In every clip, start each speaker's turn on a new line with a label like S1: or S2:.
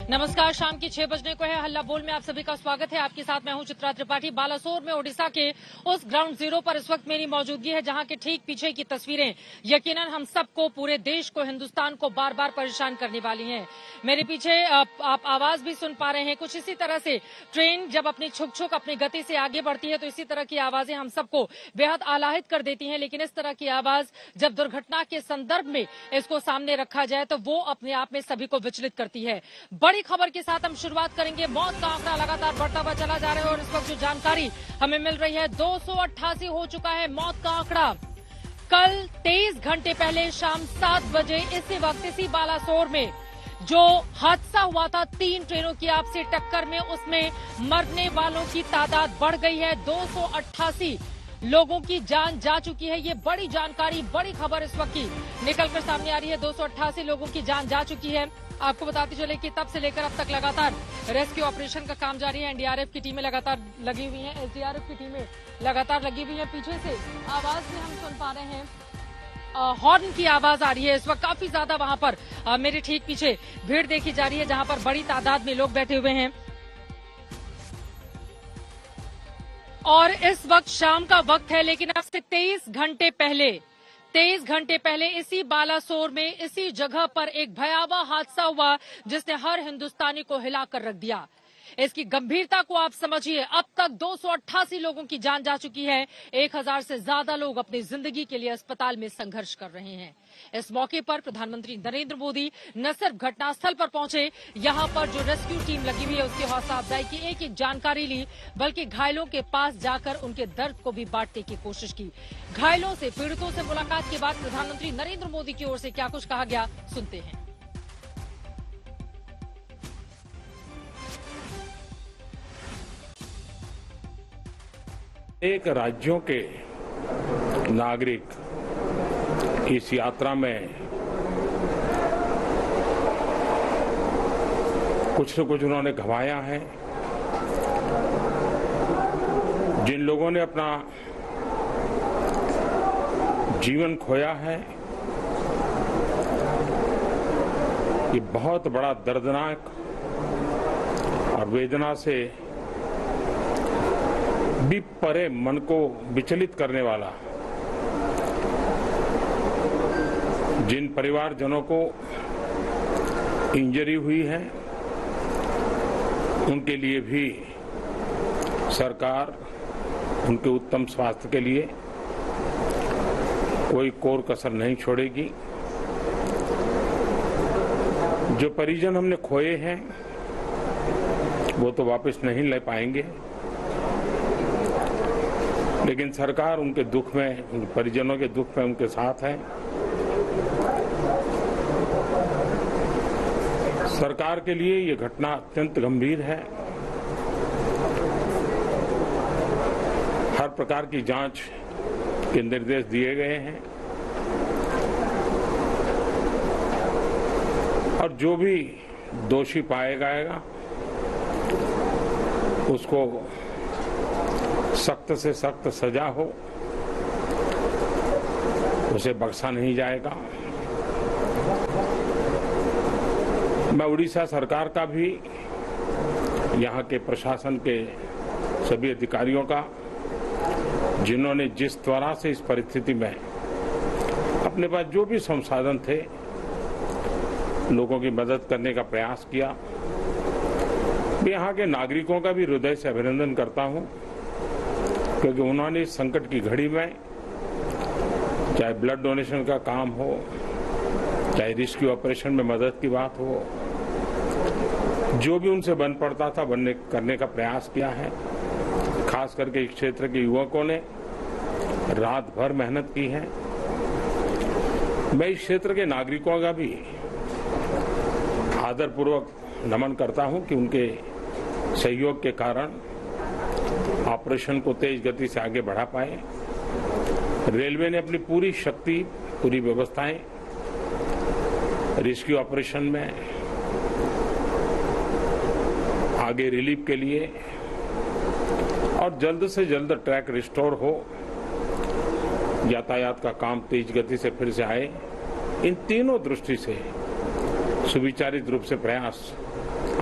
S1: नमस्कार, शाम की 6 बजने को है। हल्ला बोल में आप सभी का स्वागत है। आपके साथ मैं हूं चित्रा त्रिपाठी। बालासोर में ओडिशा के उस ग्राउंड जीरो पर इस वक्त मेरी मौजूदगी है जहां के ठीक पीछे की तस्वीरें यकीनन हम सबको, पूरे देश को, हिंदुस्तान को बार बार परेशान करने वाली हैं। मेरे पीछे आप आवाज भी सुन पा रहे हैं। कुछ इसी तरह से ट्रेन जब अपनी छुक अपनी गति से आगे बढ़ती है तो इसी तरह की आवाजें हम सबको बेहद आह्लादित कर देती हैं। लेकिन इस तरह की आवाज जब दुर्घटना के संदर्भ में इसको सामने रखा जाए तो वो अपने आप में सभी को विचलित करती है। बड़ी खबर के साथ हम शुरुआत करेंगे। मौत का आंकड़ा लगातार बढ़ता हुआ चला जा रहा है और इस वक्त जो जानकारी हमें मिल रही है 288 हो चुका है मौत का आंकड़ा। कल 23 घंटे पहले शाम 7 बजे इसी वक्त इसी बालासोर में जो हादसा हुआ था 3 ट्रेनों की आपसी टक्कर में, उसमें मरने वालों की तादाद बढ़ गई है। 288 लोगों की जान जा चुकी है। ये बड़ी जानकारी, बड़ी खबर इस वक्त की निकलकर सामने आ रही है। 288 लोगों की जान जा चुकी है। आपको बताते चले कि तब से लेकर अब तक लगातार रेस्क्यू ऑपरेशन का काम जारी है। एनडीआरएफ की टीमें लगातार लगी हुई हैं, एसडीआरएफ की टीमें लगातार लगी हुई हैं। पीछे से आवाज में हम सुन पा रहे हैं, हॉर्न की आवाज आ रही है। इस वक्त काफी ज्यादा वहां पर मेरे ठीक पीछे भीड़ देखी जा रही है जहां पर बड़ी तादाद में लोग बैठे हुए हैं। और इस वक्त शाम का वक्त है, लेकिन अब से 23 घंटे पहले इसी बालासोर में इसी जगह पर एक भयावह हादसा हुआ जिसने हर हिंदुस्तानी को हिलाकर रख दिया। इसकी गंभीरता को आप समझिए। अब तक 288 लोगों की जान जा चुकी है। 1000 से ज्यादा लोग अपनी जिंदगी के लिए अस्पताल में संघर्ष कर रहे हैं। इस मौके पर प्रधानमंत्री नरेंद्र मोदी न सिर्फ घटनास्थल पर पहुंचे, यहां पर जो रेस्क्यू टीम लगी हुई है उसकी हौसला अफजाई की एक एक जानकारी ली, बल्कि घायलों के पास जाकर उनके दर्द को भी बांटने की कोशिश की। घायलों से, पीड़ितों से मुलाकात के बाद प्रधानमंत्री नरेंद्र मोदी की ओर से क्या कुछ कहा गया, सुनते हैं।
S2: एक राज्यों के नागरिक इस यात्रा में कुछ न कुछ उन्होंने गंवाया है। जिन लोगों ने अपना जीवन खोया है, ये बहुत बड़ा दर्दनाक और वेदना से भी परे, मन को विचलित करने वाला, जिन परिवारजनों को इंजरी हुई है उनके लिए भी सरकार उनके उत्तम स्वास्थ्य के लिए कोई कोर कसर नहीं छोड़ेगी। जो परिजन हमने खोए हैं वो तो वापस नहीं ले पाएंगे, लेकिन सरकार उनके दुख में, उनके परिजनों के दुख में उनके साथ है। सरकार के लिए ये घटना अत्यंत गंभीर है। हर प्रकार की जांच के निर्देश दिए गए हैं और जो भी दोषी पाया जाएगा उसको सख्त से सख्त सजा हो, उसे बख्शा नहीं जाएगा। मैं उड़ीसा सरकार का भी, यहाँ के प्रशासन के सभी अधिकारियों का, जिन्होंने जिस तरह से इस परिस्थिति में अपने पास जो भी संसाधन थे लोगों की मदद करने का प्रयास किया, मैं यहाँ के नागरिकों का भी हृदय से अभिनंदन करता हूँ, क्योंकि उन्होंने इस संकट की घड़ी में, चाहे ब्लड डोनेशन का काम हो, चाहे रेस्क्यू ऑपरेशन में मदद की बात हो, जो भी उनसे बन पड़ता था करने का प्रयास किया है। खास करके इस क्षेत्र के युवकों ने रात भर मेहनत की है। मैं इस क्षेत्र के नागरिकों का भी आदरपूर्वक नमन करता हूं कि उनके सहयोग के कारण ऑपरेशन को तेज गति से आगे बढ़ा पाए। रेलवे ने अपनी पूरी शक्ति, पूरी व्यवस्थाएं रेस्क्यू ऑपरेशन में आगे रिलीफ के लिए और जल्द से जल्द ट्रैक रिस्टोर हो, यातायात का काम तेज गति से फिर से आए, इन तीनों दृष्टि से सुविचारित रूप से प्रयास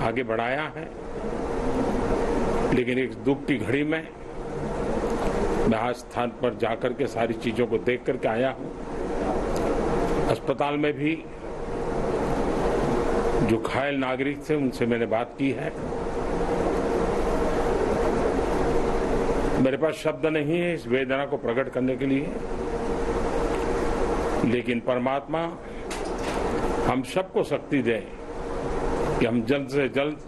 S2: आगे बढ़ाया है। लेकिन एक दुख की घड़ी में मैं आज स्थान पर जाकर के सारी चीजों को देख करके आया हूं। अस्पताल में भी जो घायल नागरिक थे उनसे मैंने बात की है। मेरे पास शब्द नहीं है इस वेदना को प्रकट करने के लिए, लेकिन परमात्मा हम सबको शक्ति दे कि हम जल्द से जल्द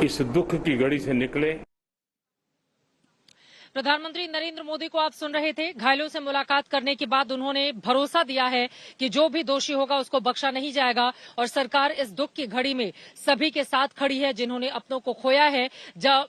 S2: इस दुख की घड़ी से निकले।
S1: प्रधानमंत्री नरेंद्र मोदी को आप सुन रहे थे। घायलों से मुलाकात करने के बाद उन्होंने भरोसा दिया है कि जो भी दोषी होगा उसको बख्शा नहीं जाएगा और सरकार इस दुख की घड़ी में सभी के साथ खड़ी है जिन्होंने अपनों को खोया है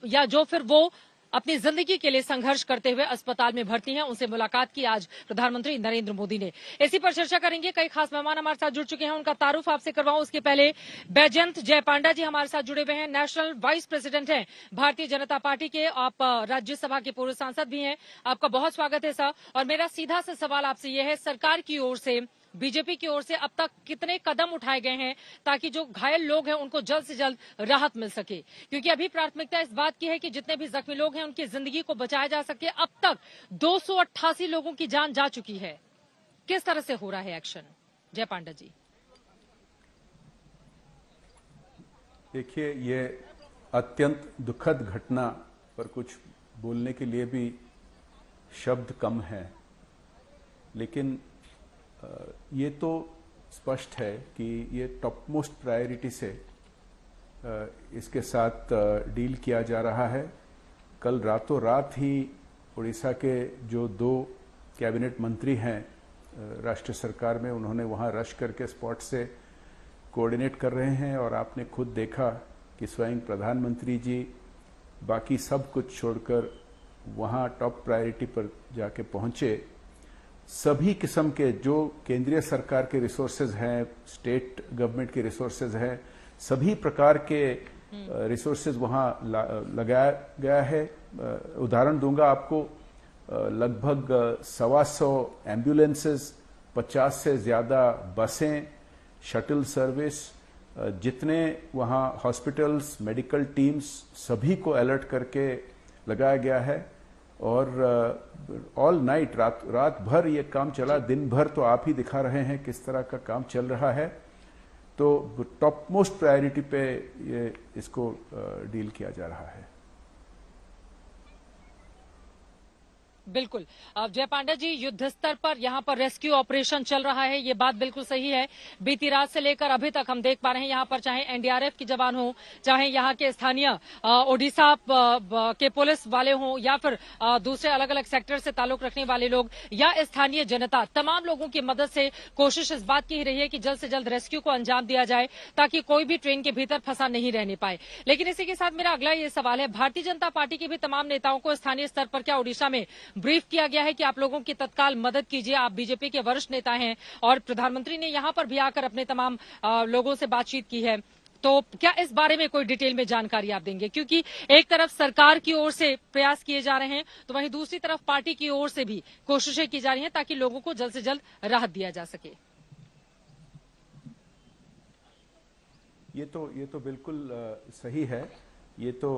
S1: या जो फिर वो अपनी जिंदगी के लिए संघर्ष करते हुए अस्पताल में भर्ती हैं। उनसे मुलाकात की आज प्रधानमंत्री नरेंद्र मोदी ने। इसी पर चर्चा करेंगे। कई खास मेहमान हमारे साथ जुड़ चुके हैं, उनका तारुफ आपसे करवाऊं उसके पहले बैजयंत जय पांडा जी हमारे साथ जुड़े हुए हैं। नेशनल वाइस प्रेसिडेंट हैं भारतीय जनता पार्टी के। आप राज्यसभा के पूर्व सांसद भी हैं। आपका बहुत स्वागत है सर। और मेरा सीधा सा सवाल आपसे यह है, सरकार की ओर से, बीजेपी की ओर से अब तक कितने कदम उठाए गए हैं ताकि जो घायल लोग हैं उनको जल्द से जल्द राहत मिल सके? क्योंकि अभी प्राथमिकता इस बात की है कि जितने भी जख्मी लोग हैं उनकी जिंदगी को बचाया जा सके। अब तक 288 लोगों की जान जा चुकी है। किस तरह से हो रहा है एक्शन? जय पांडा जी।
S3: देखिए, ये अत्यंत दुखद घटना पर कुछ बोलने के लिए भी शब्द कम है, लेकिन ये तो स्पष्ट है कि ये टॉप मोस्ट प्रायोरिटी से इसके साथ डील किया जा रहा है। कल रातों रात ही उड़ीसा के जो 2 कैबिनेट मंत्री हैं राष्ट्रीय सरकार में, उन्होंने वहां रश करके स्पॉट से कोऑर्डिनेट कर रहे हैं। और आपने खुद देखा कि स्वयं प्रधानमंत्री जी बाकी सब कुछ छोड़कर वहां टॉप प्रायोरिटी पर जाके पहुंचे। सभी किस्म के जो केंद्रीय सरकार के रिसोर्सेज हैं, स्टेट गवर्नमेंट के रिसोर्सेज हैं, सभी प्रकार के रिसोर्सेज वहां लगाया गया है। उदाहरण दूंगा आपको, लगभग 125 एम्बुलेंसेज, 50 से ज्यादा बसें, शटल सर्विस, जितने वहां हॉस्पिटल्स, मेडिकल टीम्स, सभी को अलर्ट करके लगाया गया है। और ऑल नाइट, रात भर ये काम चला। दिन भर तो आप ही दिखा रहे हैं किस तरह का काम चल रहा है। तो टॉप मोस्ट प्रायोरिटी पे ये इसको डील किया जा रहा है।
S1: बिल्कुल। जय पांडा जी, युद्ध स्तर पर यहाँ पर रेस्क्यू ऑपरेशन चल रहा है, ये बात बिल्कुल सही है। बीती रात से लेकर अभी तक हम देख पा रहे हैं यहाँ पर चाहे एनडीआरएफ के जवान हो, चाहे यहाँ के स्थानीय ओडिशा के पुलिस वाले हों, या फिर दूसरे अलग अलग सेक्टर से ताल्लुक रखने वाले लोग या स्थानीय जनता, तमाम लोगों की मदद से कोशिश इस बात की ही रही है कि जल्द से जल्द रेस्क्यू को अंजाम दिया जाए ताकि कोई भी ट्रेन के भीतर फंसा नहीं रहने पाए। लेकिन इसी के साथ मेरा अगला ये सवाल है, भारतीय जनता पार्टी के भी तमाम नेताओं को स्थानीय स्तर पर क्या ओडिशा में ब्रीफ किया गया है कि आप लोगों की तत्काल मदद कीजिए? आप बीजेपी के वरिष्ठ नेता हैं और प्रधानमंत्री ने यहां पर भी आकर अपने तमाम लोगों से बातचीत की है, तो क्या इस बारे में कोई डिटेल में जानकारी आप देंगे? क्योंकि एक तरफ सरकार की ओर से प्रयास किए जा रहे हैं, तो वहीं दूसरी तरफ पार्टी की ओर से भी कोशिशें की जा रही हैं ताकि लोगों को जल्द से जल्द राहत दिया जा सके।
S3: ये तो बिल्कुल सही है। ये तो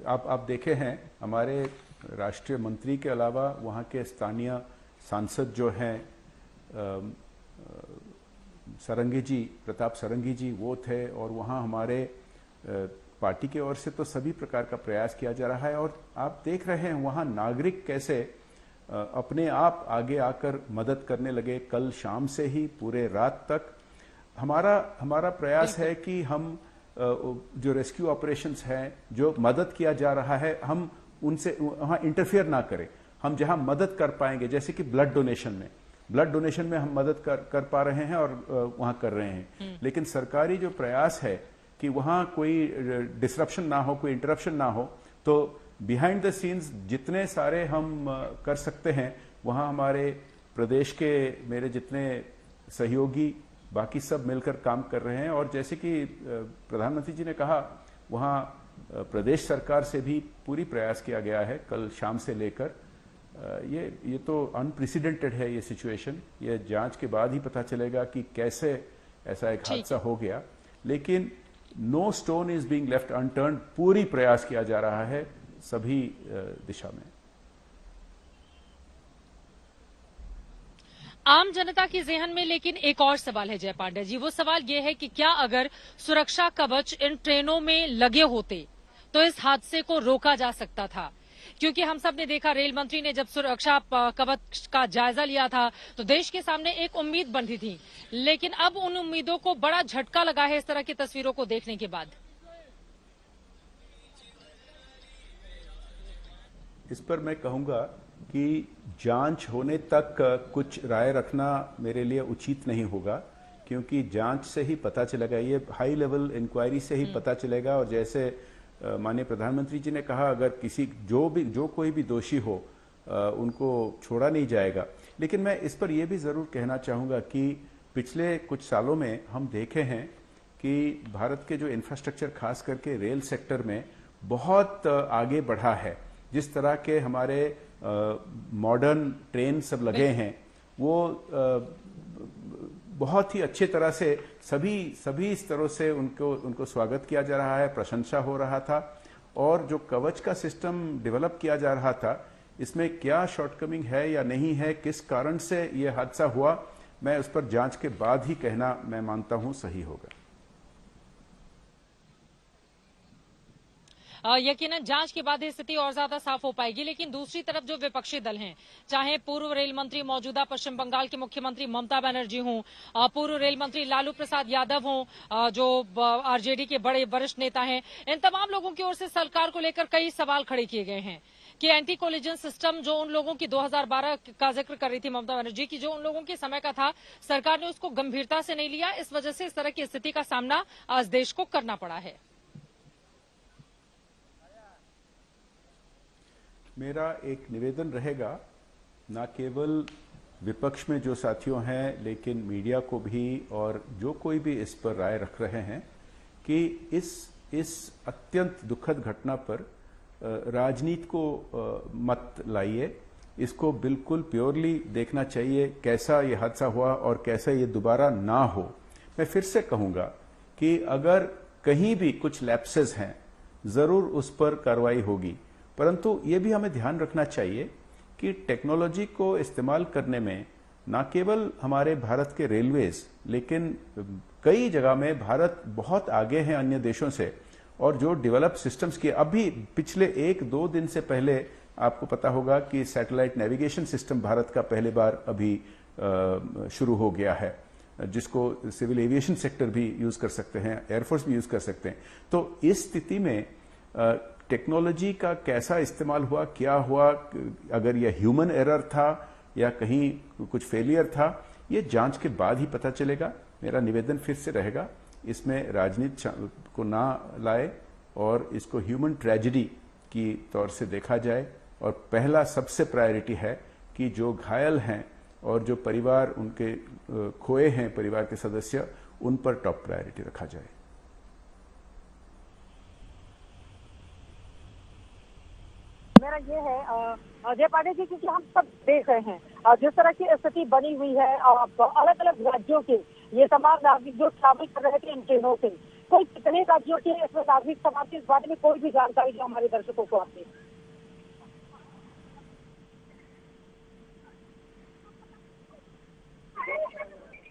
S3: आप देखे हैं, हमारे राष्ट्रीय मंत्री के अलावा वहाँ के स्थानीय सांसद जो हैं, सरंगी जी, प्रताप सरंगी जी, वो थे। और वहाँ हमारे पार्टी की ओर से तो सभी प्रकार का प्रयास किया जा रहा है। और आप देख रहे हैं वहाँ नागरिक कैसे अपने आप आगे आकर मदद करने लगे। कल शाम से ही पूरे रात तक हमारा प्रयास है कि हम जो रेस्क्यू ऑपरेशंस हैं, जो मदद किया जा रहा है, हम उनसे वहां इंटरफेयर ना करें। हम जहां मदद कर पाएंगे, जैसे कि ब्लड डोनेशन में हम मदद कर पा रहे हैं और वहां कर रहे हैं। लेकिन सरकारी जो प्रयास है कि वहां कोई डिसरप्शन ना हो, कोई इंटरप्शन ना हो, तो बिहाइंड द सीन्स जितने सारे हम कर सकते हैं, वहां हमारे प्रदेश के मेरे जितने सहयोगी बाकी सब मिलकर काम कर रहे हैं। और जैसे कि प्रधानमंत्री जी ने कहा, वहां प्रदेश सरकार से भी पूरी प्रयास किया गया है कल शाम से लेकर। ये तो अनप्रेसिडेंटेड है ये सिचुएशन। ये जांच के बाद ही पता चलेगा कि कैसे ऐसा एक हादसा हो गया। लेकिन no stone is being left unturned, पूरी प्रयास किया जा रहा है सभी दिशा में।
S1: आम जनता की जेहन में लेकिन एक और सवाल है जय पांडे जी। वो सवाल ये है कि क्या अगर सुरक्षा कवच इन ट्रेनों में लगे होते तो इस हादसे को रोका जा सकता था? क्योंकि हम सब ने देखा, रेल मंत्री ने जब सुरक्षा कवच का जायजा लिया था तो देश के सामने एक उम्मीद बंधी थी, लेकिन अब उन उम्मीदों को बड़ा झटका लगा है इस तरह की तस्वीरों को देखने के बाद।
S3: इस पर मैं कहूंगा कि जांच होने तक कुछ राय रखना मेरे लिए उचित नहीं होगा, क्योंकि जांच से ही पता चलेगा, ये हाई लेवल इंक्वायरी से ही पता चलेगा। और जैसे माननीय प्रधानमंत्री जी ने कहा, अगर किसी जो कोई भी दोषी हो उनको छोड़ा नहीं जाएगा। लेकिन मैं इस पर यह भी जरूर कहना चाहूंगा कि पिछले कुछ सालों में हम देखे हैं कि भारत के जो इंफ्रास्ट्रक्चर, खास करके रेल सेक्टर में बहुत आगे बढ़ा है। जिस तरह के हमारे मॉडर्न ट्रेन सब लगे हैं, वो बहुत ही अच्छे तरह से सभी स्तरों से उनको स्वागत किया जा रहा है, प्रशंसा हो रहा था। और जो कवच का सिस्टम डेवलप किया जा रहा था, इसमें क्या शॉर्टकमिंग है या नहीं है, किस कारण से यह हादसा हुआ, मैं उस पर जांच के बाद ही कहना, मैं मानता हूं, सही होगा।
S1: यकीनन जांच के बाद स्थिति और ज्यादा साफ हो पाएगी। लेकिन दूसरी तरफ जो विपक्षी दल हैं, चाहे पूर्व रेल मंत्री मौजूदा पश्चिम बंगाल के मुख्यमंत्री ममता बनर्जी हों, पूर्व रेल मंत्री लालू प्रसाद यादव हों, जो आरजेडी के बड़े वरिष्ठ नेता हैं, इन तमाम लोगों की ओर से सरकार को लेकर कई सवाल खड़े किए गए हैं कि एंटी कोलिजन सिस्टम जो उन लोगों की 2012 का जिक्र कर रही थी ममता बनर्जी की, जो उन लोगों के समय का था, सरकार ने उसको गंभीरता से नहीं लिया। इस वजह से इस तरह की स्थिति का सामना आज देश को करना पड़ा है।
S3: मेरा एक निवेदन रहेगा, न केवल विपक्ष में जो साथियों हैं, लेकिन मीडिया को भी, और जो कोई भी इस पर राय रख रहे हैं, कि इस अत्यंत दुखद घटना पर राजनीति को मत लाइए। इसको बिल्कुल प्योरली देखना चाहिए, कैसा ये हादसा हुआ और कैसा ये दोबारा ना हो। मैं फिर से कहूंगा कि अगर कहीं भी कुछ लैप्सेस हैं, जरूर उस पर कार्रवाई होगी। परंतु ये भी हमें ध्यान रखना चाहिए कि टेक्नोलॉजी को इस्तेमाल करने में न केवल हमारे भारत के रेलवेज, लेकिन कई जगह में भारत बहुत आगे है अन्य देशों से। और जो डेवलप सिस्टम्स की, अभी पिछले 1-2 दिन से पहले आपको पता होगा कि सैटेलाइट नेविगेशन सिस्टम भारत का पहली बार अभी शुरू हो गया है, जिसको सिविल एविएशन सेक्टर भी यूज कर सकते हैं, एयरफोर्स भी यूज कर सकते हैं। तो इस स्थिति में टेक्नोलॉजी का कैसा इस्तेमाल हुआ, क्या हुआ, अगर यह ह्यूमन एरर था या कहीं कुछ फेलियर था, ये जांच के बाद ही पता चलेगा। मेरा निवेदन फिर से रहेगा, इसमें राजनीति को ना लाए और इसको ह्यूमन ट्रेजेडी की तौर से देखा जाए। और पहला सबसे प्रायोरिटी है कि जो घायल हैं और जो परिवार उनके खोए हैं, परिवार के सदस्य, उन पर टॉप प्रायोरिटी रखा जाए।
S4: मेरा ये है जय पांडे जी, क्योंकि हम सब देख रहे हैं जिस तरह की स्थिति बनी हुई है, अलग अलग राज्यों के ये तमाम नागरिक जो ट्रैवल कर रहे थे इन ट्रेनों से, कोई कितने राज्यों के इसमें नागरिक समाज के इस बारे में कोई भी जानकारी जो हमारे दर्शकों को आती है।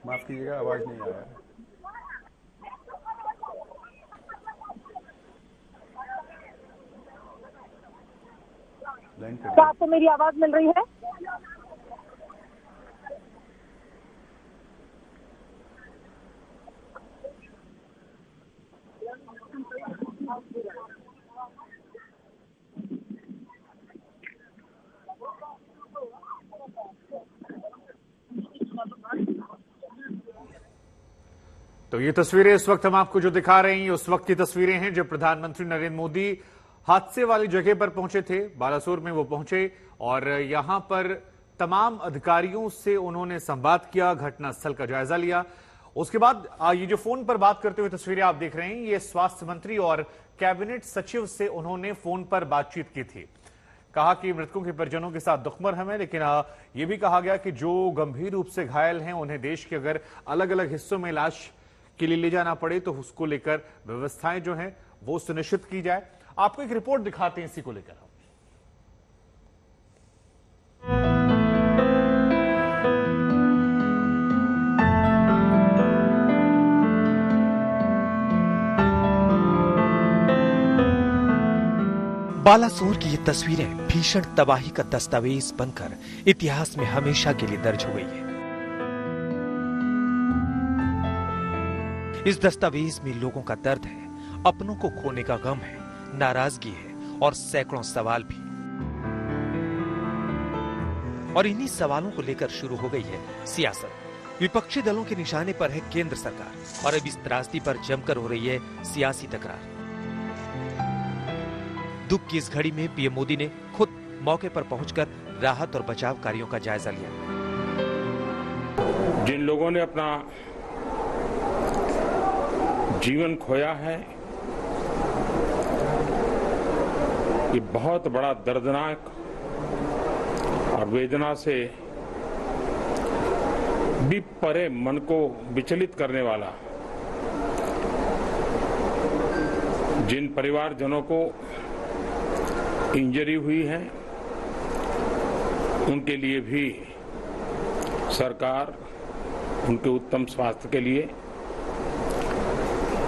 S3: माफ कीजिएगा, आवाज नहीं आ रहा है।
S4: क्या आपको मेरी आवाज मिल रही है?
S5: तो ये तस्वीरें इस वक्त हम आपको जो दिखा रहे हैं, उस वक्त की तस्वीरें हैं जब प्रधानमंत्री नरेंद्र मोदी हादसे वाली जगह पर पहुंचे थे। बालासोर में वो पहुंचे और यहां पर तमाम अधिकारियों से उन्होंने संवाद किया, घटनास्थल का जायजा लिया। उसके बाद ये जो फोन पर बात करते हुए तस्वीरें आप देख रहे हैं, ये स्वास्थ्य मंत्री और कैबिनेट सचिव से उन्होंने फोन पर बातचीत की थी। कहा कि मृतकों के परिजनों के साथ दुख मरहम है, लेकिन यह भी कहा गया कि जो गंभीर रूप से घायल हैं उन्हें देश के अगर अलग अलग हिस्सों में इलाज के लिए ले जाना पड़े तो उसको लेकर व्यवस्थाएं जो हैं वो सुनिश्चित की जाए। आपको एक रिपोर्ट दिखाते हैं इसी को लेकर।
S6: बालासोर की ये तस्वीरें भीषण तबाही का दस्तावेज बनकर इतिहास में हमेशा के लिए दर्ज हो गई है। इस दस्तावेज में लोगों का दर्द है, अपनों को खोने का गम है, नाराजगी है और सैकड़ों सवाल भी। और इन्हीं सवालों को लेकर शुरू हो गई है सियासत। विपक्षी दलों के निशाने पर है केंद्र सरकार और अब इस त्रासदी पर जमकर हो रही है सियासी तकरार। दुख की इस घड़ी में पीएम मोदी ने खुद मौके पर पहुंचकर राहत और बचाव कार्यों का जायजा लिया।
S2: जिन लोगों ने अपना जीवन खोया है, ये बहुत बड़ा दर्दनाक और वेदना से भी परे मन को विचलित करने वाला, जिन परिवारजनों को इंजरी हुई है उनके लिए भी सरकार उनके उत्तम स्वास्थ्य के लिए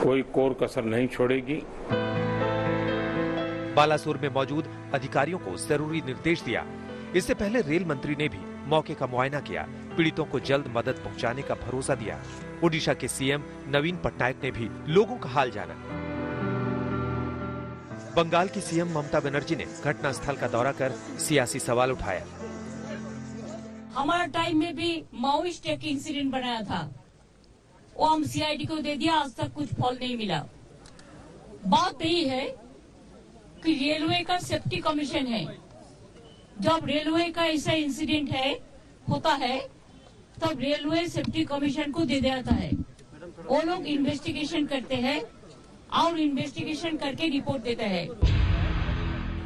S2: कोई कोर कसर नहीं छोड़ेगी।
S6: बालासोर में मौजूद अधिकारियों को जरूरी निर्देश दिया। इससे पहले रेल मंत्री ने भी मौके का मुआयना किया, पीड़ितों को जल्द मदद पहुंचाने का भरोसा दिया। ओडिशा के सीएम नवीन पटनायक ने भी लोगों का हाल जाना। बंगाल की सीएम ममता बनर्जी ने घटनास्थल का दौरा कर सियासी सवाल उठाया।
S7: हमारा टाइम में भी माओइस्ट एक इंसिडेंट बनाया था, वो हम सीआईडी को दे दिया, आज तक कुछ फल नहीं मिला। बात यही है कि रेलवे का सेफ्टी कमीशन है, जब रेलवे का ऐसा इंसिडेंट होता है तब रेलवे सेफ्टी कमीशन को दे देता है। वो लोग इन्वेस्टिगेशन करते हैं और इन्वेस्टिगेशन करके रिपोर्ट देते हैं।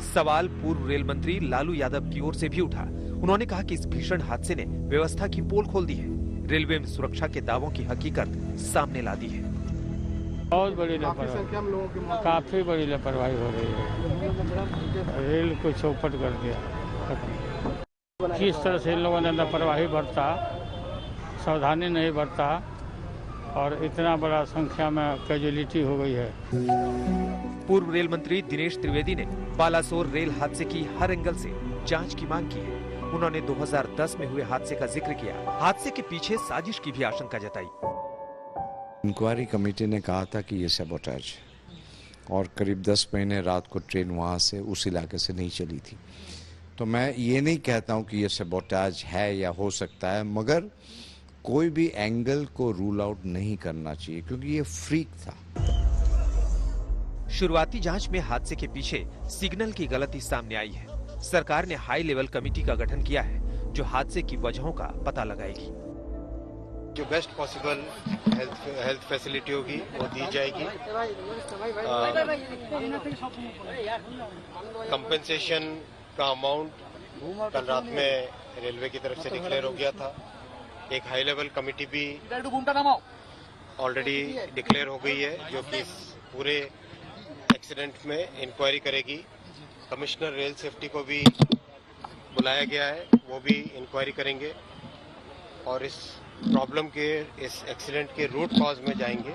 S6: सवाल पूर्व रेल मंत्री लालू यादव की ओर से भी उठा। उन्होंने कहा कि इस भीषण हादसे ने व्यवस्था की पोल खोल दी है, रेलवे में सुरक्षा के दावों की हकीकत सामने ला दी है।
S8: बहुत बड़ी लापरवाही, काफी बड़ी लापरवाही हो रही है। रेल को चौपट कर दिया। किस तरह से इन लोगों ने लापरवाही बरता, सावधानी नहीं बरता और इतना बड़ा संख्या में कैजुअलिटी हो गई है।
S6: पूर्व रेल मंत्री दिनेश त्रिवेदी ने बालासोर रेल हादसे की हर एंगल से जांच की मांग की है। उन्होंने 2010 में हुए हादसे का जिक्र किया। हादसे के पीछे साजिश की भी आशंका जताई।
S9: इंक्वायरी कमेटी ने कहा था कि ये सैबोटेज और करीब 10 महीने रात को ट्रेन वहां से उस इलाके से नहीं चली थी। तो मैं ये नहीं कहता हूं कि ये सैबोटेज है या हो सकता है, मगर कोई भी एंगल को रूल आउट नहीं करना चाहिए क्योंकि ये फ्रीक था।
S6: शुरुआती जांच में हादसे के पीछे सिग्नल की गलती सामने आई है। सरकार ने हाई लेवल कमेटी का गठन किया है जो हादसे की वजहों का पता लगाएगी।
S10: जो बेस्ट पॉसिबल हेल्थ फैसिलिटी होगी वो दी जाएगी। कंपेंसेशन का अमाउंट कल रात में रेलवे की तरफ से डिक्लेयर हो गया था। एक हाई लेवल कमेटी भी ऑलरेडी डिक्लेयर हो गई है जो कि इस पूरे एक्सीडेंट में इंक्वायरी करेगी। कमिश्नर रेल सेफ्टी को भी बुलाया गया है, वो भी इंक्वायरी करेंगे और इस प्रॉब्लम के, इस एक्सीडेंट के रूट कॉज में जाएंगे।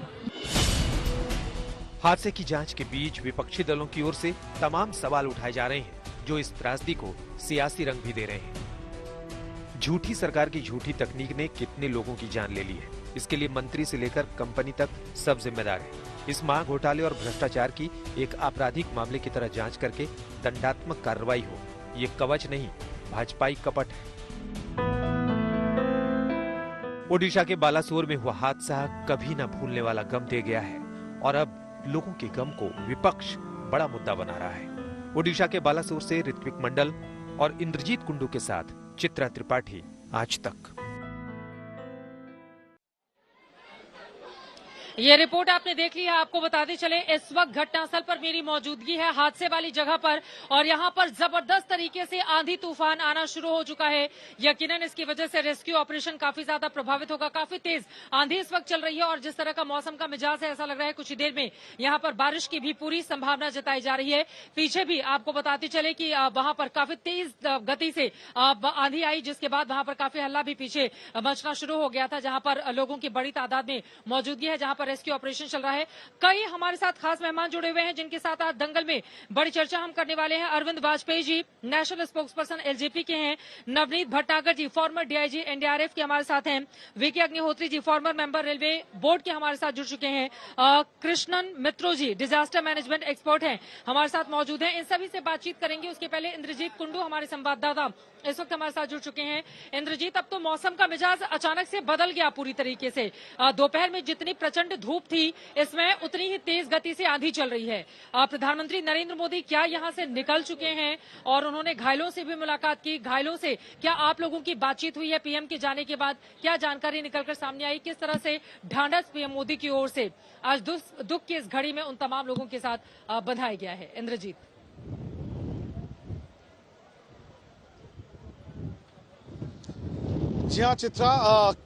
S6: हादसे की जांच के बीच विपक्षी दलों की ओर से तमाम सवाल उठाए जा रहे हैं जो इस त्रासदी को सियासी रंग भी दे रहे हैं। झूठी सरकार की झूठी तकनीक ने कितने लोगों की जान ले ली है, इसके लिए मंत्री से लेकर कंपनी तक सब जिम्मेदार है। इस मां घोटाले और भ्रष्टाचार की एक आपराधिक मामले की तरह जांच करके दंडात्मक कार्रवाई हो, ये कवच नहीं भाजपाई कपट है। ओडिशा के बालासोर में हुआ हादसा कभी न भूलने वाला गम दे गया है और अब लोगों के गम को विपक्ष बड़ा मुद्दा बना रहा है। ओडिशा के बालासोर से ऋत्विक मंडल और इंद्रजीत कुंडू के साथ चित्रा त्रिपाठी, आज तक।
S1: ये रिपोर्ट आपने देख ली है। आपको बताते चले इस वक्त घटनास्थल पर मेरी मौजूदगी है, हादसे वाली जगह पर, और यहाँ पर जबरदस्त तरीके से आंधी तूफान आना शुरू हो चुका है। यकीनन इसकी वजह से रेस्क्यू ऑपरेशन काफी ज्यादा प्रभावित होगा। काफी तेज आंधी इस वक्त चल रही है और जिस तरह का मौसम का मिजाज है, ऐसा लग रहा है कुछ ही देर में यहाँ पर बारिश की भी पूरी संभावना जताई जा रही है। पीछे भी आपको बताते चले कि वहां पर काफी तेज गति से आंधी आई, जिसके बाद वहां पर काफी हल्ला भी पीछे मचना शुरू हो गया था, जहां पर लोगों की बड़ी तादाद में मौजूदगी है, जहां पर रेस्क्यू ऑपरेशन चल रहा है। कई हमारे साथ खास मेहमान जुड़े हुए हैं जिनके साथ आज दंगल में बड़ी चर्चा हम करने वाले हैं। Arvind Vajpayee ji national spokes person LJP के हैं, नवनीत भट्टागर जी फॉर्मर डीआईजी एनडीआरएफ के हमारे साथ हैं, VK Agnihotri ji farmer member railway board के हमारे साथ जुड़ चुके हैं, कृष्णन मित्रो जी डिजास्टर मैनेजमेंट एक्सपर्ट हैं हमारे साथ मौजूद हैं। इन सभी से बातचीत करेंगे। उसके पहले इंद्रजीत कुंडू हमारे संवाददाता इस वक्त हमारे साथ जुड़ चुके हैं। इंद्रजीत, अब तो मौसम का मिजाज अचानक से बदल गया पूरी तरीके से। दोपहर में जितनी प्रचंड धूप थी, इसमें उतनी ही तेज गति से आंधी चल रही है। प्रधानमंत्री नरेंद्र मोदी क्या यहां से निकल चुके हैं और उन्होंने घायलों से भी मुलाकात की? घायलों से क्या आप लोगों की बातचीत हुई है? पीएम के जाने के बाद क्या जानकारी निकलकर सामने आई? किस तरह से ढांढस पीएम मोदी की ओर से आज दुख की इस घड़ी में उन तमाम लोगों के साथ बंधाया गया है? इंद्रजीत।
S11: जी हाँ चित्रा,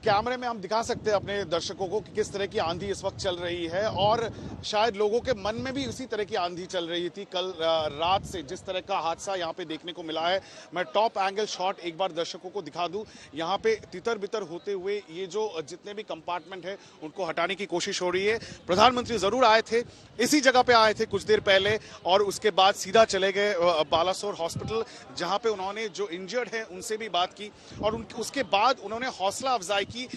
S11: कैमरे में हम दिखा सकते हैं अपने दर्शकों को कि किस तरह की आंधी इस वक्त चल रही है और शायद लोगों के मन में भी उसी तरह की आंधी चल रही थी कल रात से। जिस तरह का हादसा यहाँ पे देखने को मिला है, मैं टॉप एंगल शॉट एक बार दर्शकों को दिखा दूं। यहाँ पे तितर बितर होते हुए ये जो जितने भी कंपार्टमेंट है उनको हटाने की कोशिश हो रही है। प्रधानमंत्री जरूर आए थे, इसी जगह पे आए थे कुछ देर पहले और उसके बाद सीधा चले गए बालासोर हॉस्पिटल, जहाँ पे उन्होंने जो इंजर्ड है उनसे भी बात की और उसके बाद उन्होंने हौसला अफजाई की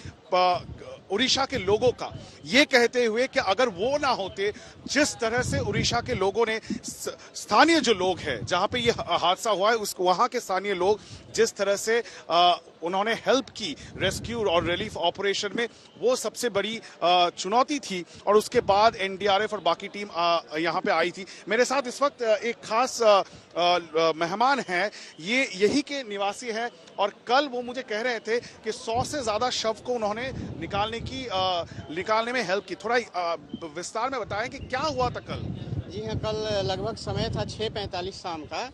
S11: उड़ीसा के लोगों का, ये कहते हुए कि अगर वो ना होते, जिस तरह से उड़ीसा के लोगों ने, स्थानीय जो लोग हैं जहां पे ये हादसा हुआ है वहां के स्थानीय लोग जिस तरह से उन्होंने हेल्प की रेस्क्यू और रिलीफ ऑपरेशन में, वो सबसे बड़ी चुनौती थी। और उसके बाद एनडीआरएफ और बाकी टीम यहाँ पे आई थी। मेरे साथ इस वक्त एक खास मेहमान हैं, ये यही के निवासी हैं और कल वो मुझे कह रहे थे कि 100 से ज्यादा शव को उन्होंने निकालने में हेल्प की। थोड़ा विस्तार में बताएं कि क्या हुआ था कल?
S12: जी हाँ, कल लगभग समय था 6:45 शाम का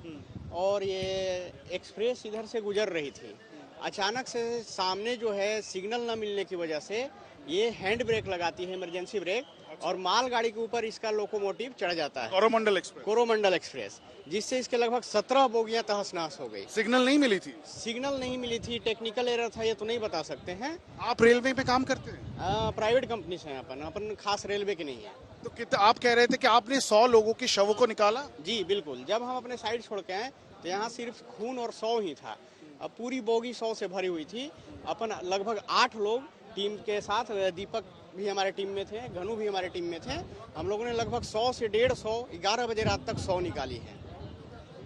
S12: और ये एक्सप्रेस इधर से गुजर रही थी। अचानक से सामने जो है सिग्नल न मिलने की वजह से ये हैंड ब्रेक लगाती है, इमरजेंसी ब्रेक, और मालगाड़ी के ऊपर इसका लोकोमोटिव चढ़ जाता है, कोरोमंडल एक्सप्रेस, जिससे इसके लगभग 17 बोगियां तहस नहस हो गई।
S11: सिग्नल नहीं मिली थी?
S12: सिग्नल नहीं मिली थी, टेक्निकल एरर था, ये तो नहीं बता सकते हैं।
S11: आप रेलवे पे काम करते हैं?
S12: प्राइवेट कंपनी से अपन खास रेलवे की नहीं है।
S11: तो आप कह रहे थे कि आपने 100 लोगों की शवों को निकाला?
S12: जी बिल्कुल, जब हम अपने साइड छोड़ के आए तो यहाँ सिर्फ खून और 100 ही था। अब पूरी बोगी 100 से भरी हुई थी। अपन लगभग 8 लोग टीम के साथ, दीपक भी हमारे टीम में थे, घनु भी हमारे टीम में थे, हम लोगों ने लगभग 100 से 150, 11 बजे रात तक 100 निकाली है।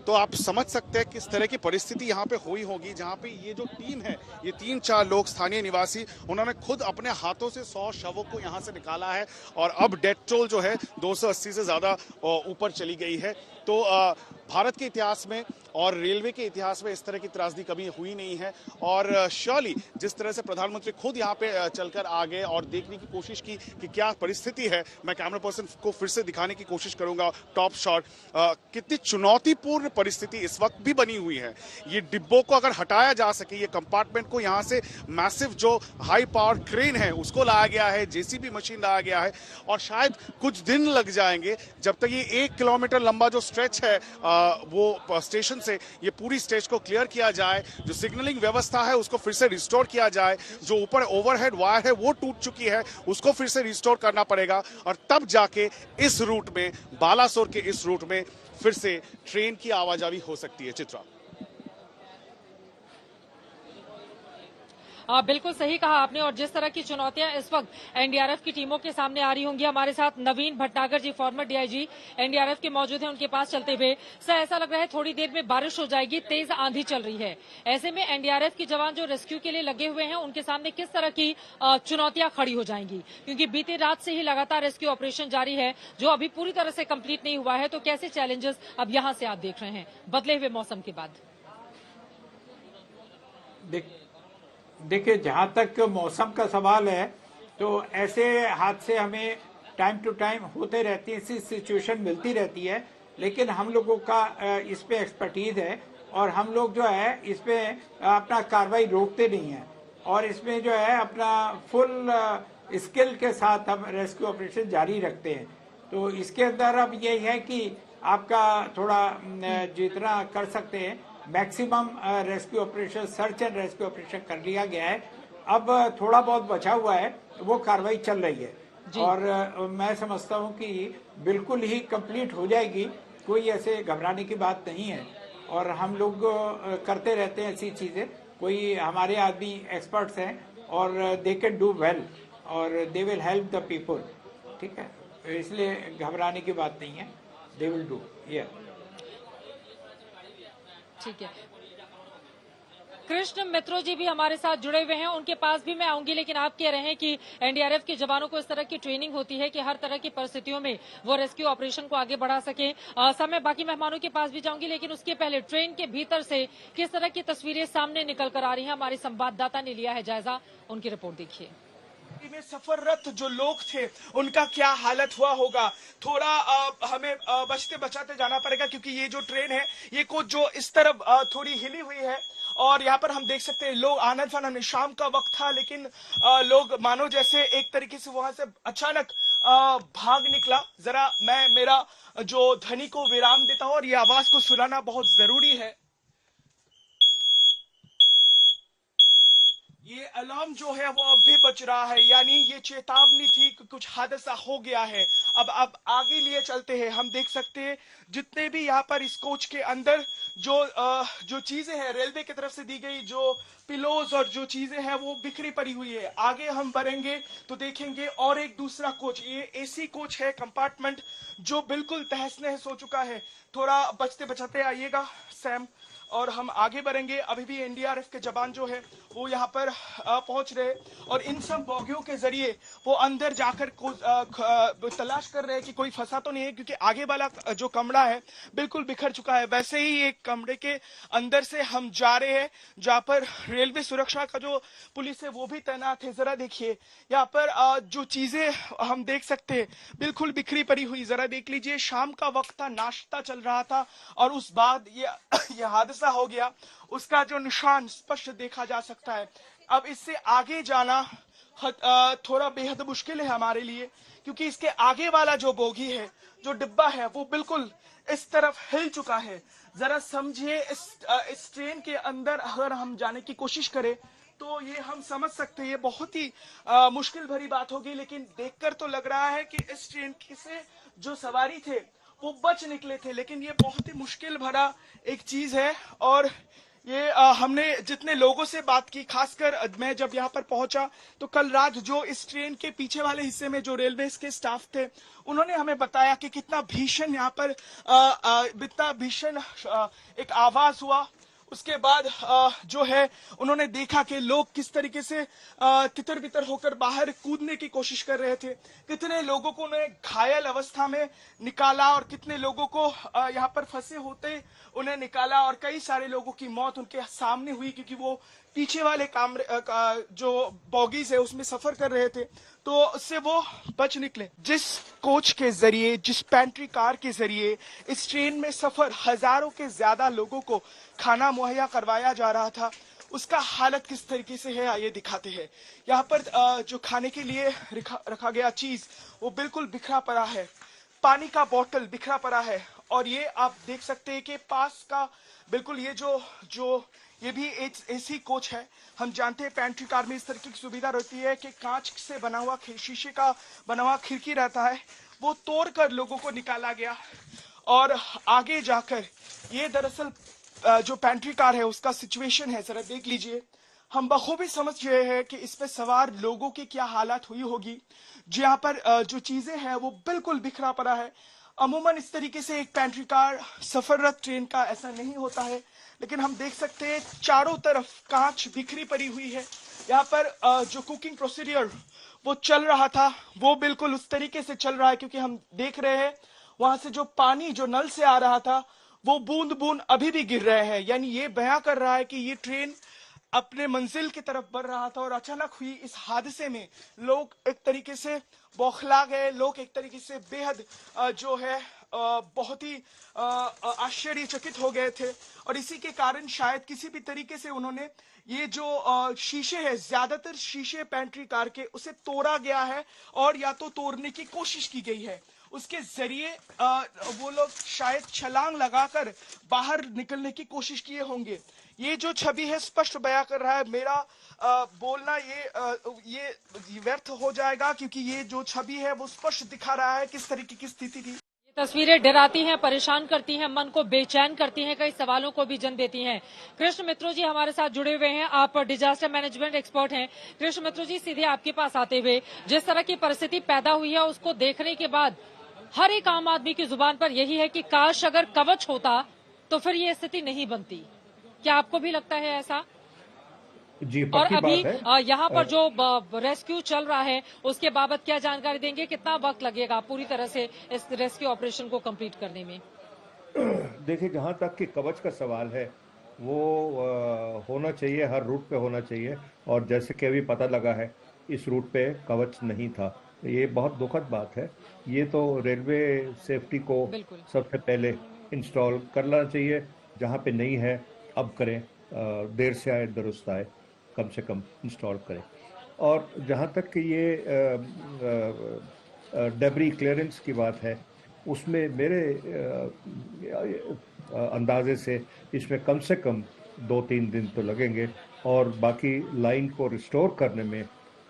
S11: तो आप समझ सकते हैं किस तरह की परिस्थिति यहाँ पे हुई होगी, जहाँ पे ये जो टीम है, ये 3-4 लोग स्थानीय निवासी, उन्होंने खुद अपने हाथों से 100 शवों को यहाँ से निकाला है और अब डेथ टोल जो है 280 से ज्यादा ऊपर चली गई है। तो भारत के इतिहास में और रेलवे के इतिहास में इस तरह की त्रासदी कभी हुई नहीं है और श्योरली जिस तरह से प्रधानमंत्री खुद यहाँ पे चलकर आ गए और देखने की कोशिश की कि क्या परिस्थिति है, मैं कैमरा पर्सन को फिर से दिखाने की कोशिश करूंगा टॉप शॉट, कितनी चुनौतीपूर्ण परिस्थिति इस वक्त भी बनी हुई है। ये डिब्बों को अगर हटाया जा सके, ये कंपार्टमेंट को यहाँ से मैसिव जो हाई पावर क्रेन है उसको लाया गया है, जेसीबी मशीन लाया गया है और शायद कुछ दिन लग जाएंगे जब तक ये 1 किलोमीटर लंबा जो स्ट्रेच है वो स्टेशन से ये पूरी स्टेज को क्लियर किया जाए, जो सिग्नलिंग व्यवस्था है उसको फिर से रिस्टोर किया जाए, जो ऊपर ओवरहेड वायर है वो टूट चुकी है उसको फिर से रिस्टोर करना पड़ेगा और तब जाके इस रूट में, बालासोर के इस रूट में फिर से ट्रेन की आवाजाही हो सकती है। चित्रा,
S1: बिल्कुल सही कहा आपने और जिस तरह की चुनौतियां इस वक्त एनडीआरएफ की टीमों के सामने आ रही होंगी। हमारे साथ नवीन भट्टागर जी फॉर्मर डीआईजी एनडीआरएफ के मौजूद हैं, उनके पास चलते हुए सर ऐसा लग रहा है थोड़ी देर में बारिश हो जाएगी, तेज आंधी चल रही है, ऐसे में एनडीआरएफ के जवान जो रेस्क्यू के लिए लगे हुए हैं उनके सामने किस तरह की चुनौतियां खड़ी हो जाएंगी? क्योंकि बीती रात से ही लगातार रेस्क्यू ऑपरेशन जारी है जो अभी पूरी तरह से कंप्लीट नहीं हुआ है, तो कैसे चैलेंजेस अब यहां से आप देख रहे हैं बदले हुए मौसम के बाद?
S13: देखिए, जहां तक मौसम का सवाल है, तो ऐसे हादसे हमें टाइम टू टाइम होते रहती है, ऐसी सिचुएशन मिलती रहती है, लेकिन हम लोगों का इस पे एक्सपर्टीज है और हम लोग जो है इस पे अपना कार्रवाई रोकते नहीं है और इसमें जो है अपना फुल स्किल के साथ हम रेस्क्यू ऑपरेशन जारी रखते हैं। तो इसके अंदर अब यही है कि आपका थोड़ा जितना कर सकते हैं maximum rescue operation, search and rescue operation कर लिया गया है। अब थोड़ा बहुत बचा हुआ है, वो कार्रवाई चल रही है और मैं समझता हूं कि बिल्कुल ही कंप्लीट हो जाएगी, कोई ऐसे घबराने की बात नहीं है और हम लोग करते रहते हैं ऐसी चीजें। कोई हमारे आदमी एक्सपर्ट्स हैं और दे कैन डू वेल और they will help the people, ठीक है, इसलिए घबराने की बात नहीं है, दे विल डू।
S1: ठीक है, कृष्ण मित्रो जी भी हमारे साथ जुड़े हुए हैं, उनके पास भी मैं आऊंगी, लेकिन आप कह रहे हैं कि एनडीआरएफ के जवानों को इस तरह की ट्रेनिंग होती है कि हर तरह की परिस्थितियों में वो रेस्क्यू ऑपरेशन को आगे बढ़ा सके। समय बाकी मेहमानों के पास भी जाऊंगी, लेकिन उसके पहले ट्रेन के भीतर से किस तरह की तस्वीरें सामने निकल कर आ रही हैं, हमारे संवाददाता ने लिया है जायजा, उनकी रिपोर्ट देखिए।
S14: में सफररत जो लोग थे उनका क्या हालत हुआ होगा, थोड़ा हमें बचते बचाते जाना पड़ेगा क्योंकि ये जो ट्रेन है ये कुछ जो इस तरफ थोड़ी हिली हुई है और यहाँ पर हम देख सकते हैं लोग आनंद फानंद, शाम का वक्त था लेकिन लोग मानो जैसे एक तरीके से वहां से अचानक भाग निकला। जरा मैं मेरा जो ध्वनि को विराम देता हूँ और ये आवाज को सुनाना बहुत जरूरी है। ये अलार्म जो है वो अब भी बज रहा है, यानी ये चेतावनी थी कि कुछ हादसा हो गया है। अब आगे लिए चलते हैं, हम देख सकते हैं जितने भी यहाँ पर इस कोच के अंदर जो चीजें हैं रेलवे की तरफ से दी गई, जो पिलोज और जो चीजें हैं वो बिखरी पड़ी हुई है। आगे हम बढ़ेंगे तो देखेंगे और एक दूसरा कोच, ये एसी कोच है, कंपार्टमेंट जो बिल्कुल तहस नहस हो चुका है। थोड़ा बचते बचाते आइएगा सैम और हम आगे बढ़ेंगे। अभी भी एनडीआरएफ के जवान जो है वो यहाँ पर पहुंच रहे और इन सब बोगियों के जरिए वो अंदर जाकर तलाश कर रहे हैं कि कोई फंसा तो नहीं है, क्योंकि आगे वाला जो कमरा है बिल्कुल बिखर चुका है। वैसे ही एक कमरे के अंदर से हम जा रहे हैं जहाँ पर रेलवे सुरक्षा का जो पुलिस है वो भी तैनात है। जरा देखिए यहाँ पर जो चीजें हम देख सकते हैं बिल्कुल बिखरी पड़ी हुई। जरा देख लीजिए, शाम का वक्त था, नाश्ता चल रहा था और उस बाद ये हादसा हो गया, उसका जो निशान स्पष्ट देखा जा सकता है। अब इससे आगे जाना थोड़ा बेहद मुश्किल है हमारे लिए, क्योंकि इसके आगे वाला जो बोगी है, जो डिब्बा है, वो बिल्कुल इस तरफ हिल चुका है। जरा समझिए, इस ट्रेन के अंदर अगर हम जाने की कोशिश करें तो ये हम समझ सकते हैं, ये बहुत ही मुश्किल भरी बात होगी, लेकिन देखकर तो लग रहा है कि इस ट्रेन से जो सवारी थे वो बच निकले थे, लेकिन ये बहुत ही मुश्किल भरा एक चीज है। और ये हमने जितने लोगों से बात की, खासकर मैं जब यहाँ पर पहुंचा तो कल रात जो इस ट्रेन के पीछे वाले हिस्से में जो रेलवे के स्टाफ थे उन्होंने हमें बताया कि कितना भीषण यहाँ पर कितना भीषण एक आवाज हुआ। उसके बाद जो है उन्होंने देखा कि लोग किस तरीके से तितर बितर होकर बाहर कूदने की कोशिश कर रहे थे, कितने लोगों को उन्हें घायल अवस्था में निकाला और कितने लोगों को यहाँ पर फंसे होते उन्हें निकाला और कई सारे लोगों की मौत उनके सामने हुई, क्योंकि वो पीछे वाले जो बॉगीज है उसमें सफर कर रहे थे, तो उससे वो बच निकले। जिस कोच के जरिए, जिस पेंट्री कार के जरिए इस ट्रेन में सफर हजारों के ज्यादा लोगों को खाना मुहैया करवाया जा रहा था, उसका हालत किस तरीके से है आइए दिखाते हैं। यहाँ पर जो खाने के लिए रखा गया चीज वो बिल्कुल बिखरा पड़ा है, पानी का बोतल बिखरा पड़ा है और ये आप देख सकते हैं कि पास का बिल्कुल ये जो ये भी एसी कोच है। हम जानते हैं पेंट्री कार में इस तरह की सुविधा रहती है कि कांच से बना हुआ, शीशे का बना हुआ खिड़की रहता है, वो तोड़कर लोगों को निकाला गया और आगे जाकर ये दरअसल जो पेंट्री कार है उसका सिचुएशन है, जरा देख लीजिए। हम बखूबी समझ रहे हैं कि इस पे सवार लोगों की क्या हालत हुई होगी। जहाँ पर जो चीजें हैं वो बिल्कुल बिखरा पड़ा है। अमूमन इस तरीके से एक पेंट्री कार सफररत ट्रेन का ऐसा नहीं होता है, लेकिन हम देख सकते हैं चारों तरफ कांच बिखरी पड़ी हुई है। यहाँ पर जो कुकिंग प्रोसीडियर वो चल रहा था वो बिल्कुल उस तरीके से चल रहा है, क्योंकि हम देख रहे हैं वहां से जो पानी जो नल से आ रहा था वो बूंद बूंद अभी भी गिर रहे हैं। यानी ये बयां कर रहा है कि ये ट्रेन अपने मंजिल की तरफ बढ़ रहा था और अचानक हुई इस हादसे में लोग एक तरीके से बौखला गए, लोग एक तरीके से बेहद जो है बहुत ही आश्चर्यचकित हो गए थे। और इसी के कारण शायद किसी भी तरीके से उन्होंने ये जो शीशे है, ज्यादातर शीशे पेंट्री कार के, उसे तोड़ा गया है और या तो तोड़ने की कोशिश की गई है। उसके जरिए वो लोग शायद छलांग लगाकर बाहर निकलने की कोशिश किए होंगे। ये जो छवि है स्पष्ट बयां कर रहा है, मेरा बोलना ये व्यर्थ हो जाएगा, क्योंकि ये जो छवि है वो स्पष्ट दिखा रहा है किस तरीके की स्थिति थी।
S1: तस्वीरें डराती हैं, परेशान करती हैं, मन को बेचैन करती हैं, कई सवालों को भी जन्म देती हैं। कृष्ण मित्रो जी हमारे साथ जुड़े हुए हैं, आप डिजास्टर मैनेजमेंट एक्सपर्ट हैं। कृष्ण मित्रो जी, सीधे आपके पास आते हुए, जिस तरह की परिस्थिति पैदा हुई है उसको देखने के बाद हर एक आम आदमी की जुबान पर यही है कि काश अगर कवच होता तो फिर ये स्थिति नहीं बनती। क्या आपको भी लगता है ऐसा?
S15: जी,
S1: और
S15: पक्की
S1: अभी
S15: बात है।
S1: यहाँ पर जो रेस्क्यू चल रहा है उसके बाबत क्या जानकारी देंगे? कितना वक्त लगेगा पूरी तरह से इस रेस्क्यू ऑपरेशन को कंप्लीट करने में?
S15: देखिए, जहाँ तक कि कवच का सवाल है वो होना चाहिए, हर रूट पे होना चाहिए, और जैसे कि अभी पता लगा है इस रूट पे कवच नहीं था। ये बहुत दुखद बात है। ये तो रेलवे सेफ्टी को सबसे पहले इंस्टॉल करना चाहिए, जहाँ पे नहीं है अब करें, देर से आए दुरुस्त आए, कम से कम इंस्टॉल करें। और जहाँ तक कि ये डेब्री क्लियरेंस की बात है, उसमें मेरे अंदाजे से इसमें कम से कम 2-3 दिन तो लगेंगे, और बाकी लाइन को रिस्टोर करने में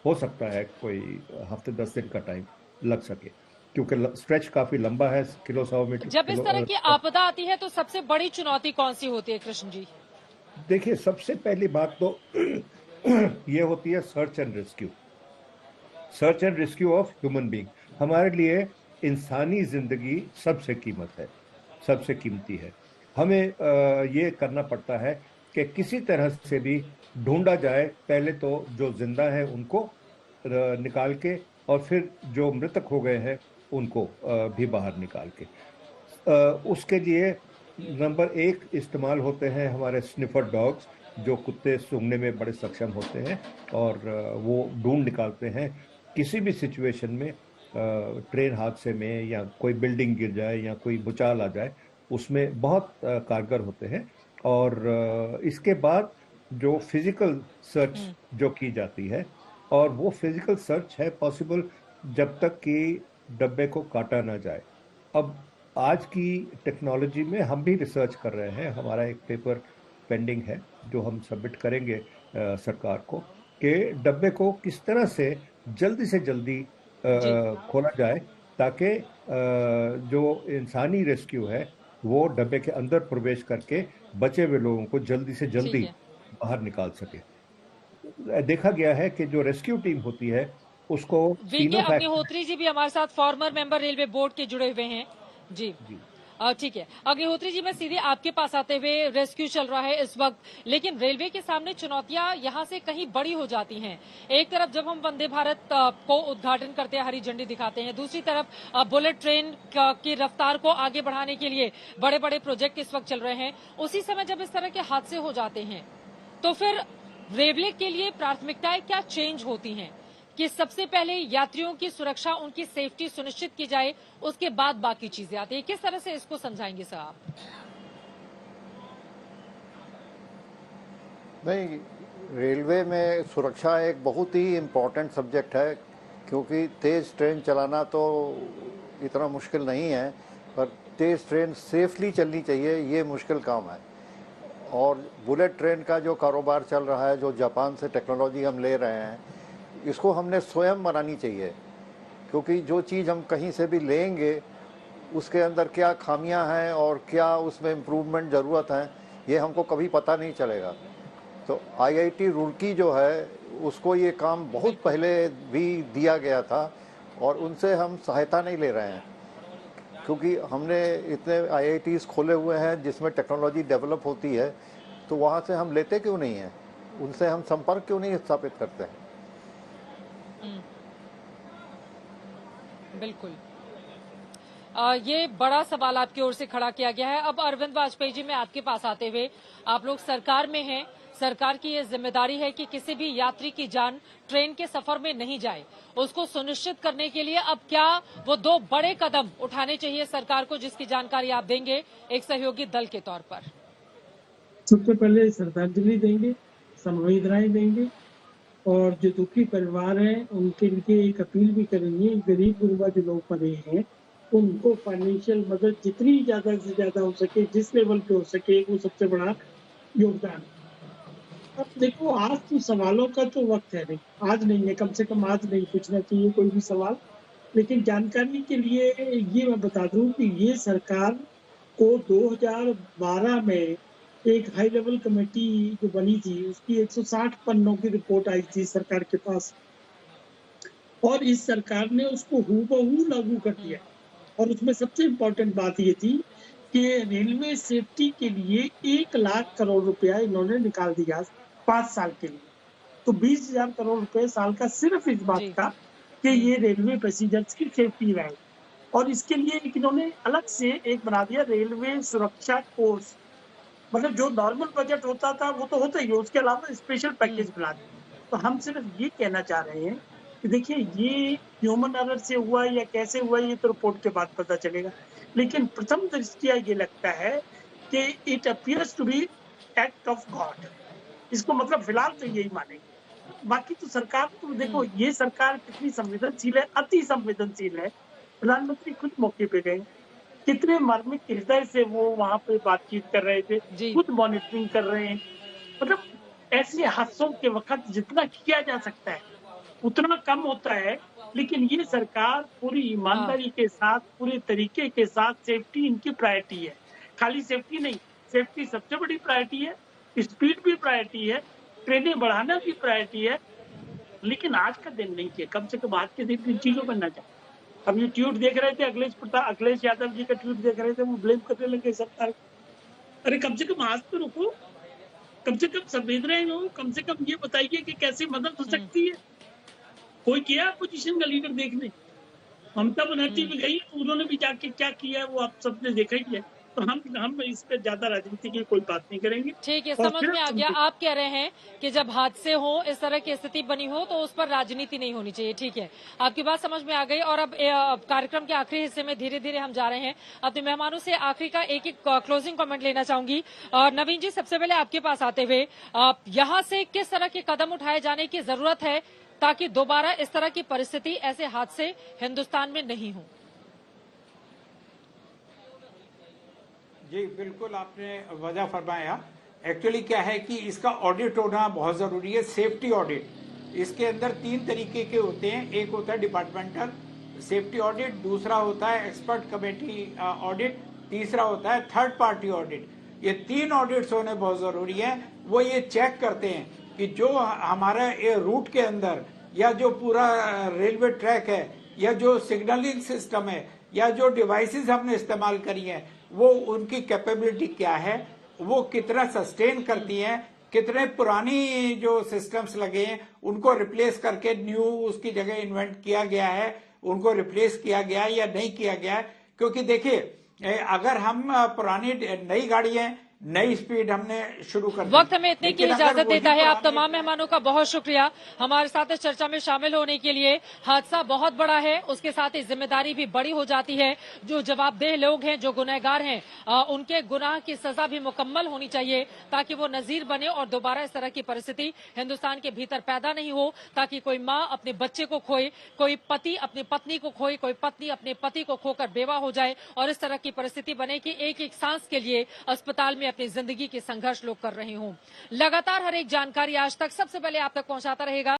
S15: हो सकता है कोई हफ्ते 10 दिन का टाइम लग सके, क्योंकि स्ट्रेच काफी लंबा है, किलो 100 मीटर।
S1: जब इस तरह की आपदा आती है तो सबसे बड़ी चुनौती कौन सी होती है कृष्ण जी?
S15: देखिए, सबसे पहली बात तो ये होती है search and rescue of human being. हमारे लिए इंसानी जिंदगी सबसे कीमत है, सबसे कीमती है। हमें ये करना पड़ता है कि किसी तरह से भी ढूंढा जाए, पहले तो जो जिंदा है उनको निकाल के, और फिर जो मृतक हो गए हैं उनको भी बाहर निकाल के। उसके लिए नंबर 1 इस्तेमाल होते हैं हमारे स्निफर डॉग्स, जो कुत्ते सूंघने में बड़े सक्षम होते हैं, और वो ढूंढ निकालते हैं किसी भी सिचुएशन में, ट्रेन हादसे में या कोई बिल्डिंग गिर जाए या कोई भूचाल आ जाए, उसमें बहुत कारगर होते हैं। और इसके बाद जो फिजिकल सर्च जो की जाती है, और वो फिजिकल सर्च है पॉसिबल जब तक कि डब्बे को काटा ना जाए। अब आज की टेक्नोलॉजी में हम भी रिसर्च कर रहे हैं, हमारा एक पेपर पेंडिंग है जो हम सबमिट करेंगे सरकार को, कि डब्बे को किस तरह से जल्दी खोला जाए, ताकि जो इंसानी रेस्क्यू है वो डब्बे के अंदर प्रवेश करके बचे हुए लोगों को जल्दी से जल्दी बाहर निकाल सके। देखा गया है कि जो रेस्क्यू टीम होती है उसको
S1: वीके अग्निहोत्री जी भी हमारे साथ फॉर्मर मेंबर रेलवे बोर्ड के जुड़े हुए हैं। जी ठीक है अग्निहोत्री जी, मैं सीधे आपके पास आते हुए, रेस्क्यू चल रहा है इस वक्त, लेकिन रेलवे के सामने चुनौतियां यहां से कहीं बड़ी हो जाती हैं। एक तरफ जब हम वंदे भारत को उद्घाटन करते हैं, हरी झंडी दिखाते हैं, दूसरी तरफ बुलेट ट्रेन की रफ्तार को आगे बढ़ाने के लिए बड़े बड़े प्रोजेक्ट इस वक्त चल रहे हैं। उसी समय जब इस तरह के हादसे हो जाते हैं तो फिर रेलवे के लिए प्राथमिकताएं क्या चेंज होती हैं कि सबसे पहले यात्रियों की सुरक्षा, उनकी सेफ्टी सुनिश्चित की जाए, उसके बाद बाकी चीजें आती है? किस तरह से इसको समझाएंगे सर आप?
S16: नहीं, रेलवे में सुरक्षा एक बहुत ही इम्पोर्टेंट सब्जेक्ट है, क्योंकि तेज़ ट्रेन चलाना तो इतना मुश्किल नहीं है, पर तेज़ ट्रेन सेफली चलनी चाहिए, ये मुश्किल काम है। और बुलेट ट्रेन का जो कारोबार चल रहा है, जो जापान से टेक्नोलॉजी हम ले रहे हैं, इसको हमने स्वयं बनानी चाहिए, क्योंकि जो चीज़ हम कहीं से भी लेंगे उसके अंदर क्या खामियां हैं और क्या उसमें इम्प्रूवमेंट ज़रूरत है, ये हमको कभी पता नहीं चलेगा। तो IIT रुड़की जो है उसको ये काम बहुत पहले भी दिया गया था, और उनसे हम सहायता नहीं ले रहे हैं, क्योंकि हमने इतने IITs खोले हुए हैं जिसमें टेक्नोलॉजी डेवलप होती है, तो वहाँ से हम लेते क्यों नहीं हैं, उनसे हम संपर्क क्यों नहीं स्थापित करते हैं?
S1: बिल्कुल। ये बड़ा सवाल आपकी ओर से खड़ा किया गया है। अब अरविंद वाजपेयी जी, मैं आपके पास आते हुए, आप लोग सरकार में हैं, सरकार की ये जिम्मेदारी है कि किसी भी यात्री की जान ट्रेन के सफर में नहीं जाए। उसको सुनिश्चित करने के लिए अब क्या वो 2 बड़े कदम उठाने चाहिए सरकार को, जिसकी जानकारी आप देंगे एक सहयोगी दल के तौर पर?
S17: सबसे पहले श्रद्धांजलि देंगे, संवेदनाएं देंगे और जो दुखी परिवार हैं उनके लिए एक अपील भी करेंगे। गरीब गुरबा जो लोग पड़े हैं उनको फाइनेंशियल मदद जितनी ज्यादा से ज्यादा हो सके, जिस लेवल पे हो सके, वो सबसे बड़ा योगदान। अब देखो, आज तो सवालों का तो वक्त है नहीं, आज नहीं है, कम से कम आज नहीं पूछना चाहिए कोई भी सवाल। लेकिन जानकारी के लिए ये मैं बता दूं कि ये सरकार को 2012 में एक हाई लेवल कमेटी जो बनी थी, उसकी 160 पन्नों की रिपोर्ट आई थी सरकार के पास, और इस सरकार ने उसको हूबहू लागू कर दिया। और उसमें सबसे इम्पोर्टेंट बात ये थी कि रेलवे सेफ्टी के लिए 1 लाख करोड़ रुपया इन्होंने निकाल दिया 5 साल के लिए। तो 20,000 करोड़ रुपए साल का सिर्फ इस बात का कि ये रेलवे पैसेंजर्स की सेफ्टी रहे। और इसके लिए इन्होंने अलग से एक बना दिया रेलवे सुरक्षा कोर्स, मतलब जो नॉर्मल बजट होता था वो तो होता ही है, उसके अलावा स्पेशल पैकेज बना दिया। तो हम सिर्फ ये कहना चाह रहे हैं कि देखिए, ये ह्यूमन एरर से हुआ या कैसे हुआ ये तो रिपोर्ट के बाद पता चलेगा, लेकिन प्रथम दृष्टिया ये लगता है कि it appears to be act of God. इसको मतलब फिलहाल तो यही मानेंगे। बाकी तो सरकार तो देखो, ये सरकार कितनी संवेदनशील है, अति संवेदनशील है। प्रधानमंत्री खुद मौके पे गए, कितने मार्मिक हृदय से वो वहां पे बातचीत कर रहे थे, खुद मॉनिटरिंग कर रहे हैं। मतलब ऐसे हादसों के वक्त जितना किया जा सकता है उतना कम होता है, लेकिन ये सरकार पूरी ईमानदारी के साथ, पूरे तरीके के साथ, सेफ्टी इनकी प्रायोरिटी है। खाली सेफ्टी नहीं, सेफ्टी सबसे बड़ी प्रायोरिटी है, स्पीड भी प्रायोरिटी है, ट्रेनें बढ़ाना भी प्रायोरिटी है। लेकिन आज का दिन नहीं है, कम से कम आज के दिन इन चीजों पर न जाए। अब ये ट्वीट देख रहे थे, अखिलेश यादव जी का ट्वीट देख रहे थे, वो ब्लेम करने लगे सरकार। अरे कम से कम आज तो रुको, कम से कम संवेदनाएं हो, कम से कम ये बताइए कि कैसे मदद हो सकती है। कोई गया अपोजिशन का लीडर देखने? ममता बनर्जी भी गई, उन्होंने भी जाके क्या किया है वो आप सबने देखा ही है। तो हम इस पे ज्यादा राजनीति की कोई बात नहीं करेंगे। ठीक है,
S1: समझ में आ गया। आप कह रहे हैं कि जब हादसे हो, इस तरह की स्थिति बनी हो, तो उस पर राजनीति नहीं होनी चाहिए। ठीक है, आपकी बात समझ में आ गई। और अब कार्यक्रम के आखिरी हिस्से में धीरे धीरे हम जा रहे हैं। अपने मेहमानों से आखिरी का एक क्लोजिंग कमेंट लेना चाहूंगी। नवीन जी, सबसे पहले आपके पास आते हुए, यहाँ से किस तरह के कदम उठाए जाने की जरूरत है ताकि दोबारा इस तरह की परिस्थिति, ऐसे हादसे हिंदुस्तान में नहीं हो?
S13: जी बिल्कुल, आपने वजह फरमाया। एक्चुअली क्या है कि इसका ऑडिट होना बहुत जरूरी है, सेफ्टी ऑडिट। इसके अंदर 3 तरीके के होते हैं। एक होता है डिपार्टमेंटल सेफ्टी ऑडिट, दूसरा होता है एक्सपर्ट कमेटी ऑडिट, तीसरा होता है थर्ड पार्टी ऑडिट। ये 3 ऑडिट्स होने बहुत जरूरी है। वो ये चेक करते हैं कि जो हमारा ये रूट के अंदर या जो पूरा रेलवे ट्रैक है या जो सिग्नलिंग सिस्टम है या जो डिवाइसेस हमने इस्तेमाल करी हैं, वो उनकी कैपेबिलिटी क्या है, वो कितना सस्टेन करती हैं, कितने पुरानी जो सिस्टम्स लगे हैं उनको रिप्लेस करके न्यू उसकी जगह इन्वेंट किया गया है, उनको रिप्लेस किया गया है या नहीं किया गया है। क्योंकि देखिए, अगर हम पुरानी नई गाड़ियां, नई स्पीड हमने शुरू कर दी।
S1: वक्त हमें इतने की इजाजत देता है। आप तमाम मेहमानों का बहुत शुक्रिया हमारे साथ इस चर्चा में शामिल होने के लिए। हादसा बहुत बड़ा है, उसके साथ ही जिम्मेदारी भी बड़ी हो जाती है। जो जवाबदेह लोग हैं, जो गुनहगार हैं, उनके गुनाह की सजा भी मुकम्मल होनी चाहिए ताकि वो नजीर बने और दोबारा इस तरह की परिस्थिति हिंदुस्तान के भीतर पैदा नहीं हो, ताकि कोई माँ अपने बच्चे को खोए, कोई पति अपनी पत्नी को खोए, कोई पत्नी अपने पति को खोकर बेवा हो जाए और इस तरह की परिस्थिति बने कि एक एक सांस के लिए अस्पताल में अपनी जिंदगी के संघर्ष लोग कर रहे हों। लगातार हर एक जानकारी आज तक सबसे पहले आप तक पहुंचाता रहेगा